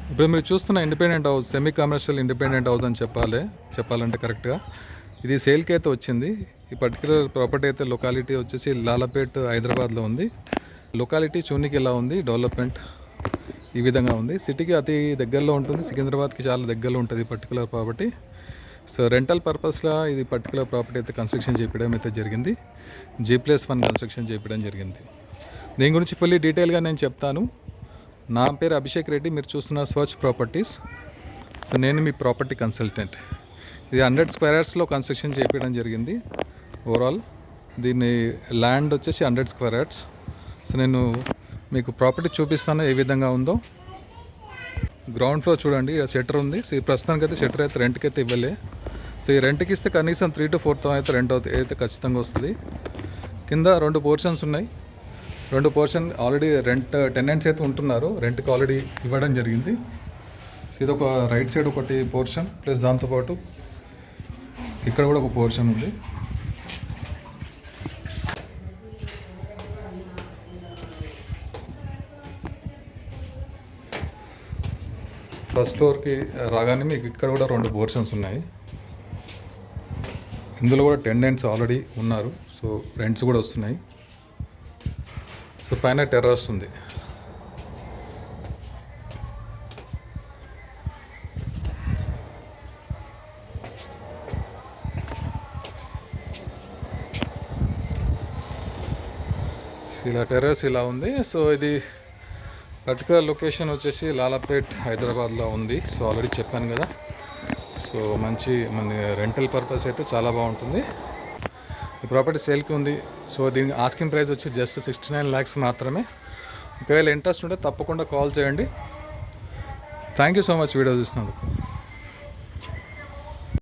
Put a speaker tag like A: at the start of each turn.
A: ఇప్పుడు మీరు చూస్తున్న independent house semi commercial independent house అని చెప్పాలంటే కరెక్ట్గా ఇది సేల్కి అయితే వచ్చింది. ఈ పర్టికులర్ ప్రాపర్టీ అయితే లొకాలిటీ వచ్చేసి లాలాపేట్ హైదరాబాద్లో ఉంది. లొకాలిటీ చూనికి ఎలా ఉంది, డెవలప్మెంట్ ఈ విధంగా ఉంది. సిటీకి అతి దగ్గరలో ఉంటుంది, సికింద్రాబాద్కి చాలా దగ్గరలో ఉంటుంది ఈ పర్టికులర్ ప్రాపర్టీ. సో రెంటల్ పర్పస్లో ఇది పర్టికులర్ ప్రాపర్టీ అయితే కన్స్ట్రక్షన్ చేయడం అయితే జరిగింది. G+1 కన్స్ట్రక్షన్ చేయడం జరిగింది. దీని గురించి ఫుల్లీ డీటెయిల్గా నేను చెప్తాను. నా పేరు అభిషేక్ రెడ్డి, మీరు చూస్తున్న స్వచ్ ప్రాపర్టీస్. సో నేను మీ ప్రాపర్టీ కన్సల్టెంట్. ఇది 100 స్క్వేర్ యార్డ్స్లో కన్స్ట్రక్షన్ చేయడం జరిగింది. ఓవరాల్ దీని ల్యాండ్ వచ్చేసి 100 స్క్వేర్ యార్డ్స్. సో నేను మీకు ప్రాపర్టీ చూపిస్తాను ఏ విధంగా ఉందో. గ్రౌండ్ ఫ్లోర్ చూడండి, షట్టర్ ఉంది. సో ప్రస్తుతానికి అయితే షట్టర్ అయితే రెంట్కి అయితే ఇవ్వలే. సో ఈ రెంట్కి ఇస్తే కనీసం 3 to 4 అయితే రెంట్ అయితే ఖచ్చితంగా వస్తుంది. కింద 2 పోర్షన్స్ ఉన్నాయి. 2 పోర్షన్ ఆల్రెడీ రెంట్ టెనెంట్స్ అయితే ఉంటున్నారు, రెంట్కి ఆల్రెడీ ఇవ్వడం జరిగింది. సో ఇది ఒక రైట్ సైడ్ ఒకటి పోర్షన్, ప్లస్ దాంతోపాటు ఇక్కడ కూడా ఒక పోర్షన్ ఉంది. ఫస్ట్ ఫ్లోర్కి రాగానే మీకు ఇక్కడ కూడా 2 పోర్షన్స్ ఉన్నాయి. ఇందులో కూడా టెనెంట్స్ ఆల్రెడీ ఉన్నారు, సో రెంట్స్ కూడా వస్తున్నాయి. సో పైన టెర్రస్ ఉంది. ఇలా టెర్రస్ ఇలా ఉంది. సో ఇది పర్టికులర్ లొకేషన్ వచ్చేసి లాలాపేట్ హైదరాబాద్లో ఉంది. సో ఆల్రెడీ చెప్పాను కదా. సో మంచి మన రెంటల్ పర్పస్ అయితే చాలా బాగుంటుంది. ఈ ప్రాపర్టీ సేల్కి ఉంది. సో దీని ఆస్కింగ్ ప్రైస్ వచ్చి జస్ట్ 69 lakhs మాత్రమే. ఒకవేళ ఇంట్రెస్ట్ ఉంటే తప్పకుండా కాల్ చేయండి. Thank you so much video చూసినందుకు.